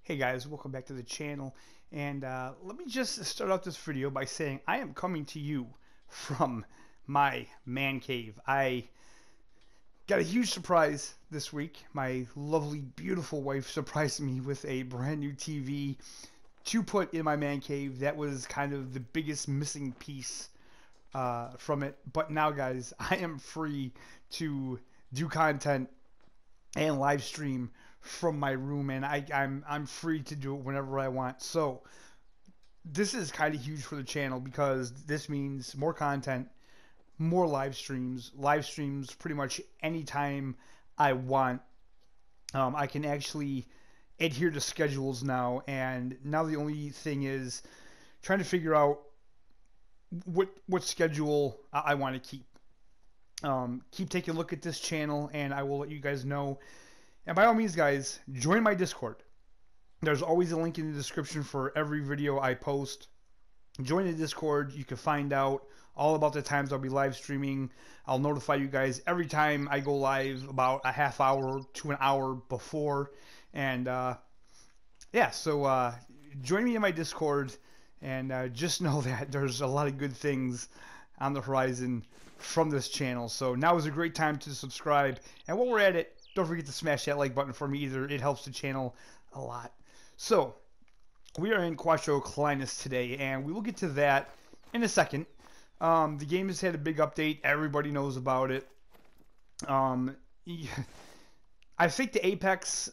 Hey guys, welcome back to the channel, and let me just start out this video by saying I am coming to you from my man cave. I got a huge surprise this week. My lovely, beautiful wife surprised me with a brand new TV to put in my man cave. That was kind of the biggest missing piece from it. But now guys, I am free to do content and live stream from my room, and I'm free to do it whenever I want. So this is kind of huge for the channel because this means more content, more live streams pretty much anytime I want. I can actually adhere to schedules now, and now the only thing is trying to figure out what schedule I want to keep. Keep taking a look at this channel, and I will let you guys know. And by all means, guys, join my Discord. There's always a link in the description for every video I post. Join the Discord. You can find out all about the times I'll be live streaming. I'll notify you guys every time I go live about a half hour to an hour before. And yeah, so join me in my Discord, and just know that there's a lot of good things on the horizon from this channel. So now is a great time to subscribe, and while we're at it, don't forget to smash that like button for me either. It helps the channel a lot. So we are in Quattro Clinus today, and we will get to that in a second. The game has had a big update. Everybody knows about it. I think the Apex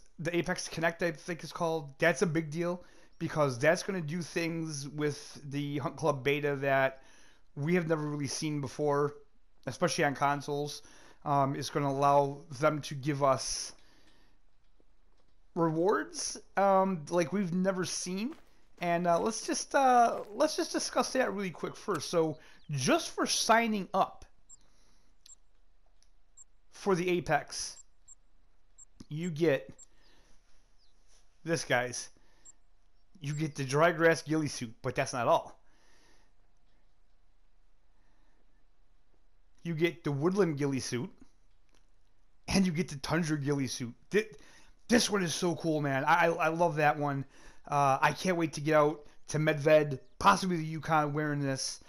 Connect, I think it's called, that's a big deal because that's going to do things with the Hunt Club beta that we have never really seen before, especially on consoles. It's going to allow them to give us rewards like we've never seen, and let's just discuss that really quick first. So just for signing up for the Apex, you get this, guys. You get the dry grass ghillie suit, but that's not all. You get the woodland ghillie suit, and you get the tundra ghillie suit. This one is so cool, man. I love that one. I can't wait to get out to Medved, possibly the Yukon, wearing this.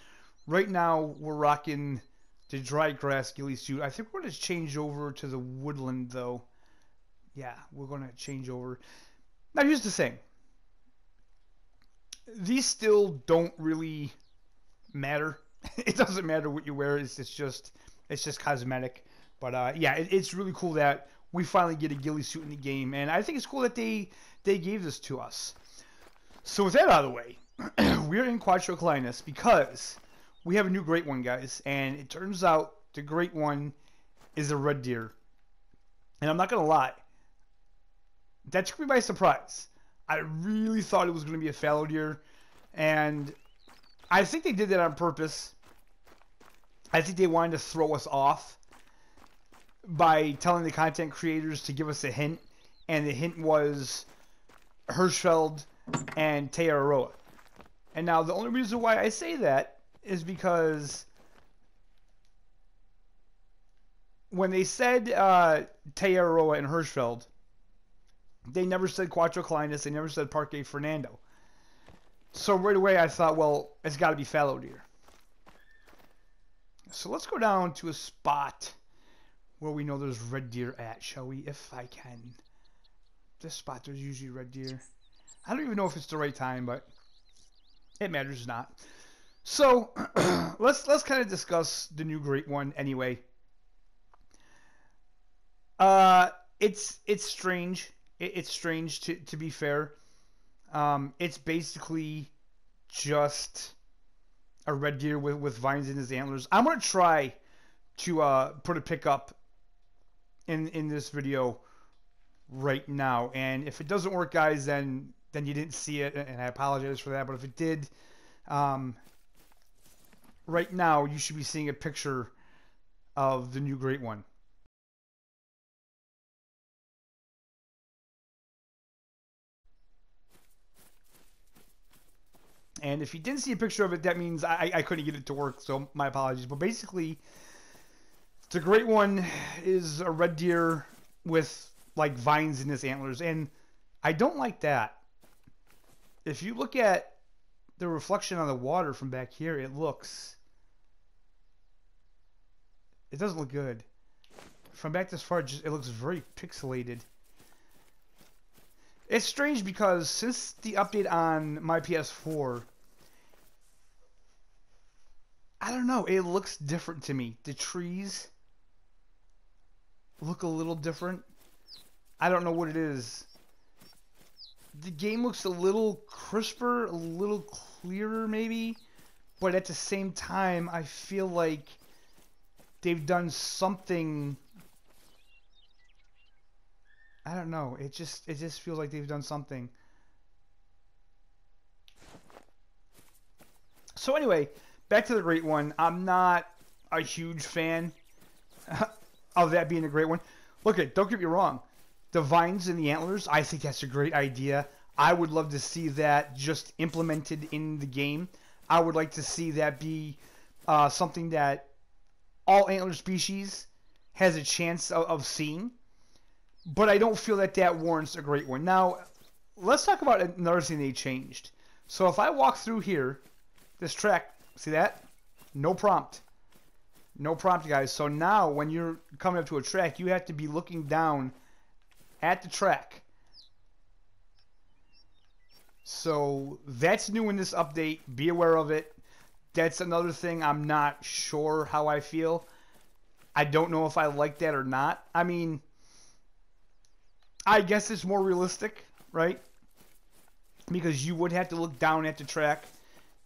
Right now, we're rocking the dry grass ghillie suit. I think we're going to change over to the woodland, though. Yeah, we're going to change over. Now, here's the thing. These still don't really matter. It doesn't matter what you wear. It's just cosmetic. But yeah, it's really cool that we finally get a ghillie suit in the game, and I think it's cool that they gave this to us. So with that out of the way, we're in Quattro Clinus because we have a new great one, guys, and it turns out the great one is a red deer. And I'm not gonna lie, that took me by surprise. I really thought it was gonna be a fallow deer, and I think they did that on purpose. I think they wanted to throw us off by telling the content creators to give us a hint, and the hint was Hirschfeld and Teiaroa. And now the only reason why I say that is because when they said Teiaroa and Hirschfeld, they never said Quattro Clinus, they never said Parque Fernando. So right away I thought, well, it's got to be fallow deer. So let's go down to a spot where we know there's red deer at, shall we? If I can. This spot, there's usually red deer. I don't even know if it's the right time, but it matters not. So let's kind of discuss the new great one anyway. It's strange. It's strange to be fair. It's basically just a red deer with vines in his antlers. I'm gonna try to put a pic up in this video right now, and if it doesn't work, guys, then you didn't see it, and I apologize for that. But if it did, right now you should be seeing a picture of the new great one. And if you didn't see a picture of it, that means I couldn't get it to work, so my apologies. But basically, the great one is a red deer with like vines in his antlers, and I don't like that. if you look at the reflection on the water from back here, it doesn't look good. From back this far, it looks very pixelated. It's strange because since the update on my PS4, I don't know, it looks different to me. The trees look a little different. I don't know what it is. The game looks a little crisper, a little clearer maybe, but at the same time, I feel like they've done something. I don't know. It just feels like they've done something. So anyway, back to the Great One. I'm not a huge fan of that being a Great One. Look, don't get me wrong. The vines and the antlers, I think that's a great idea. I would love to see that just implemented in the game. I would like to see that be something that all antler species has a chance of seeing. But I don't feel that that warrants a Great One. Now, let's talk about another thing they changed. So if I walk through here, this track, see that? No prompt. No prompt, guys. So now when you're coming up to a track, you have to be looking down at the track. So that's new in this update. Be aware of it. That's another thing I'm not sure how I feel. I don't know if I like that or not. I mean, I guess it's more realistic, right? Because you would have to look down at the track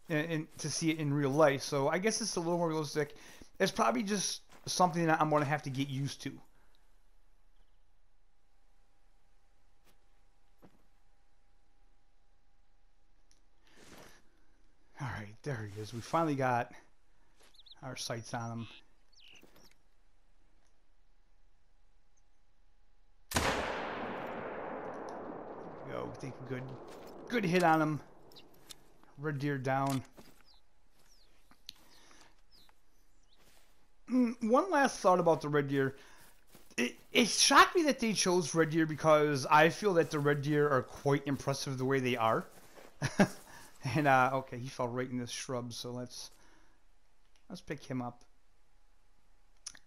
and to see it in real life. So I guess it's a little more realistic. It's probably just something that I'm going to have to get used to. All right, there he is. We finally got our sights on him. There we go. Take a good hit on him. Red deer down. One last thought about the red deer. It shocked me that they chose red deer because I feel that the red deer are quite impressive the way they are. And okay, he fell right in this shrub, so let's pick him up.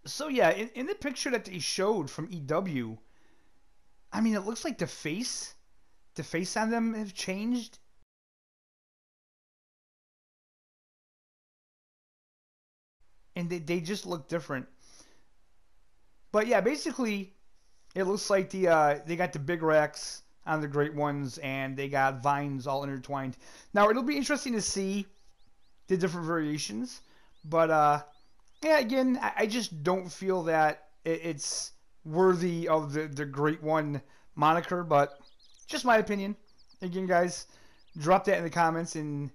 So yeah, in the picture that they showed from EW, I mean, it looks like the face on them have changed. And they just look different. But yeah, basically, it looks like they got the big racks on the Great Ones, and they got vines all intertwined. Now, it'll be interesting to see the different variations. But yeah, again, I just don't feel that it's worthy of the Great One moniker. But just my opinion. Again, guys, drop that in the comments and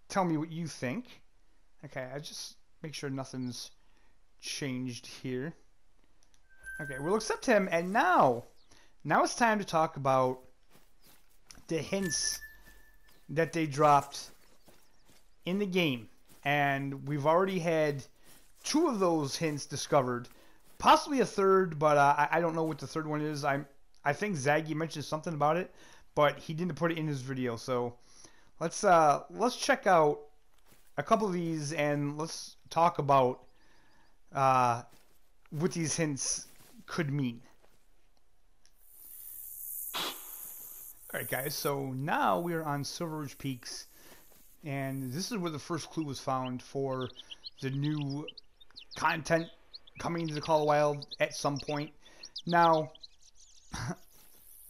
tell me what you think. Okay, I just make sure nothing's changed here. Okay, we'll accept him, and now it's time to talk about the hints that they dropped in the game. And we've already had 2 of those hints discovered, possibly a third, but I don't know what the third one is. I think Zaggy mentioned something about it, but he didn't put it in his video. So let's check out a couple of these and let's talk about what these hints could mean. Alright guys, so now we're on Silver Ridge Peaks, and this is where the first clue was found for the new content coming to the Call of the Wild at some point. Now,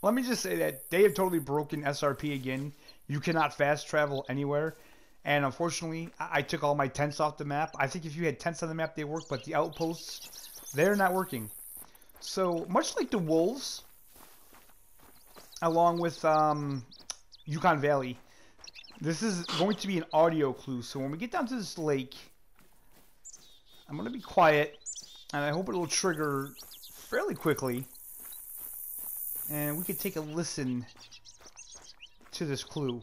let me just say that they have totally broken SRP again. You cannot fast travel anywhere. And unfortunately, I took all my tents off the map. I think if you had tents on the map, they work, but the outposts, they're not working. So, much like the wolves, along with Yukon Valley, this is going to be an audio clue. So when we get down to this lake, I'm going to be quiet, and I hope it'll trigger fairly quickly. And we could take a listen to this clue.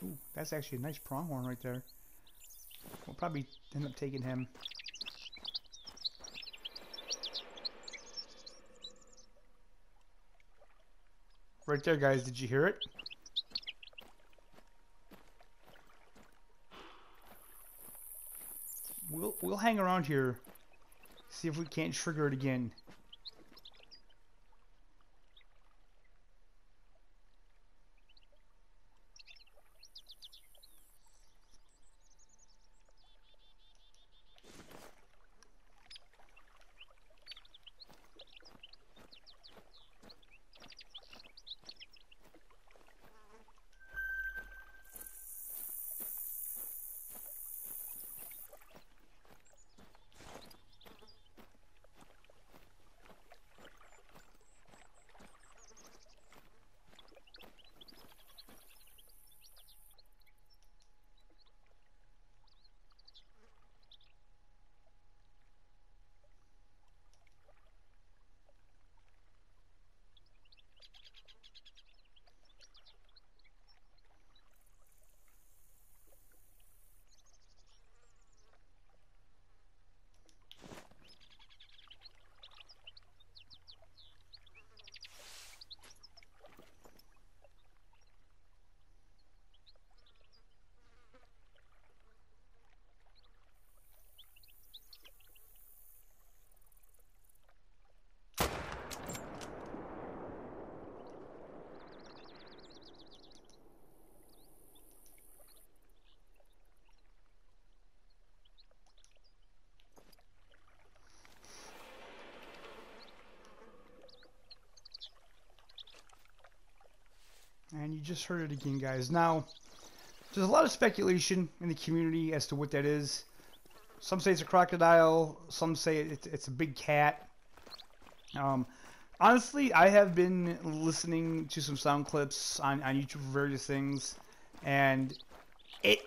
Ooh, that's actually a nice pronghorn right there. We'll probably end up taking him. Right there, guys. Did you hear it? We'll hang around here, see if we can't trigger it again. And you just heard it again, guys. Now, there's a lot of speculation in the community as to what that is. Some say it's a crocodile. Some say it's a big cat. Honestly, I have been listening to some sound clips on YouTube for various things, and it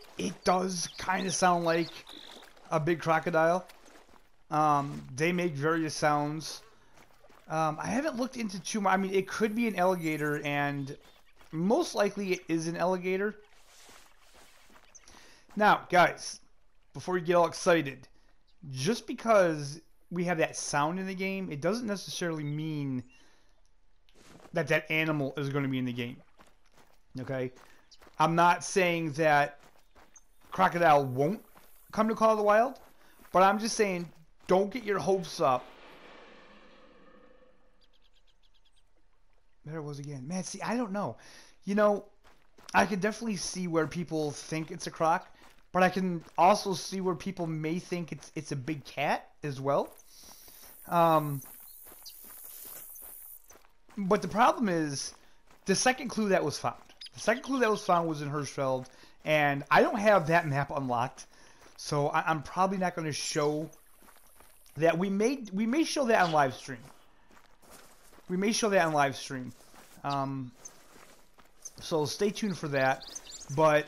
does kind of sound like a big crocodile. They make various sounds. I haven't looked into too much. I mean, it could be an alligator, and most likely it is an alligator. Now, guys, before you get all excited, just because we have that sound in the game, it doesn't necessarily mean that that animal is going to be in the game. Okay? I'm not saying that crocodile won't come to Call of the Wild, but I'm just saying don't get your hopes up. There it was again. Man, see, I don't know. You know, I can definitely see where people think it's a croc, but I can also see where people may think it's a big cat as well. But the problem is the second clue that was found. The second clue that was found was in Hirschfeld, and I don't have that map unlocked, so I'm probably not going to show that. We may show that on live stream. We may show that on live stream. So stay tuned for that. But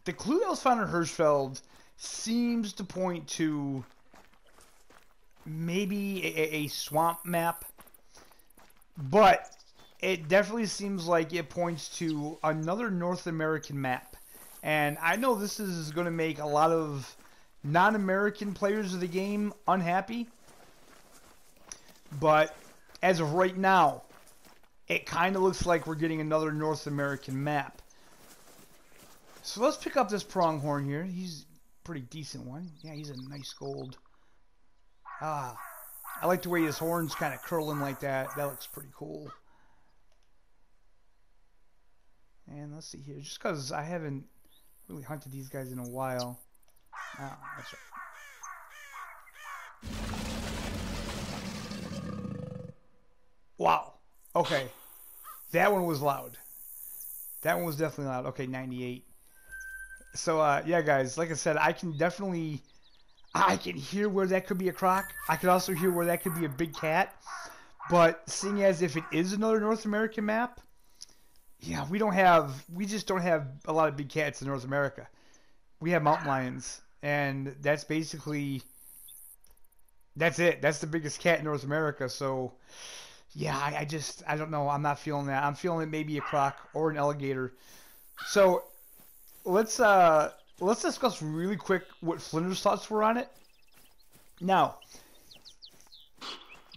the clue that was found in Hirschfeld seems to point to maybe a swamp map. But it definitely seems like it points to another North American map. And I know this is going to make a lot of non-American players of the game unhappy. But as of right now, it kind of looks like we're getting another North American map. So let's pick up this pronghorn here. He's a pretty decent one. Yeah, he's a nice gold. I like the way his horns kind of curling like that. That looks pretty cool. And let's see here. Just because I haven't really hunted these guys in a while. Ah, that's right. Wow. Okay. That one was loud. That one was definitely loud. Okay, 98. So, yeah, guys, like I said, I can hear where that could be a croc. I could also hear where that could be a big cat. But seeing as if it is another North American map, yeah, we just don't have a lot of big cats in North America. We have mountain lions, and that's basically, that's it. That's the biggest cat in North America. So, yeah, I don't know. I'm not feeling that. I'm feeling it maybe a croc or an alligator. So let's discuss really quick what Flinder's thoughts were on it. Now,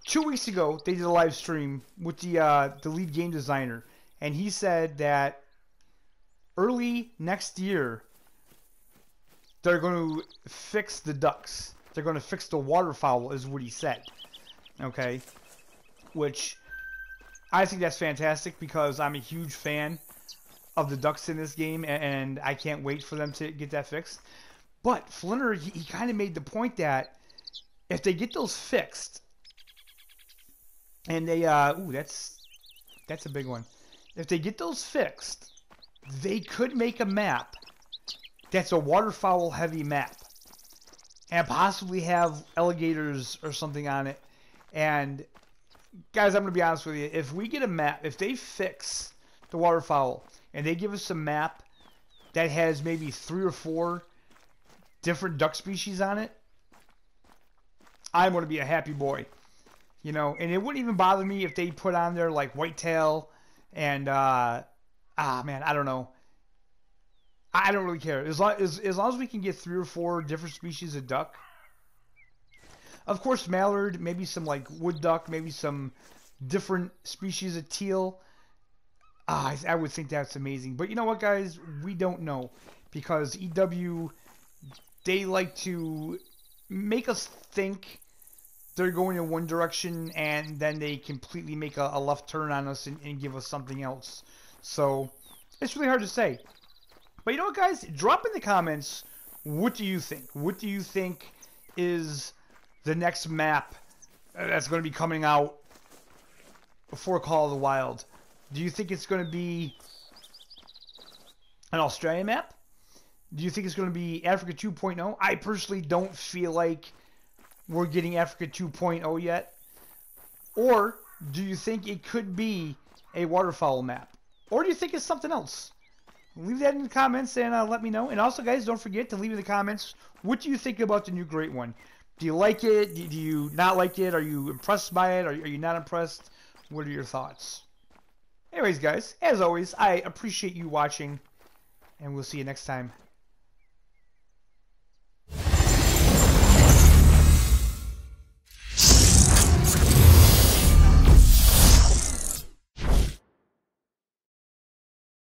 2 weeks ago, they did a live stream with the lead game designer, and he said that early next year they're going to fix the ducks. They're going to fix the waterfowl, is what he said. Okay, which I think that's fantastic because I'm a huge fan of the ducks in this game, and I can't wait for them to get that fixed. But Flinter, he kind of made the point that if they get those fixed, and they ooh, that's a big one. If they get those fixed, they could make a map that's a waterfowl heavy map, and possibly have alligators or something on it. And guys, I'm gonna be honest with you. If we get a map, if they fix the waterfowl and they give us a map that has maybe 3 or 4 different duck species on it, I'm gonna be a happy boy. You know, and it wouldn't even bother me if they put on there like whitetail and man, I don't know. I don't really care. As long as we can get 3 or 4 different species of duck. Of course, mallard, maybe some like wood duck, maybe some different species of teal. I would think that's amazing. But you know what, guys? We don't know. Because EW, they like to make us think they're going in one direction, and then they completely make a left turn on us and give us something else. So, it's really hard to say. But you know what, guys? Drop in the comments, what do you think? What do you think is the next map that's going to be coming out before Call of the Wild? Do you think it's going to be an Australian map? Do you think it's going to be Africa 2.0? I personally don't feel like we're getting Africa 2.0 yet. Or do you think it could be a waterfowl map? Or do you think it's something else? Leave that in the comments and let me know. And also, guys, don't forget to leave in the comments, what do you think about the new Great One? Do you like it? Do you not like it? Are you impressed by it? Are you not impressed? What are your thoughts? Anyways, guys, as always, I appreciate you watching, and we'll see you next time.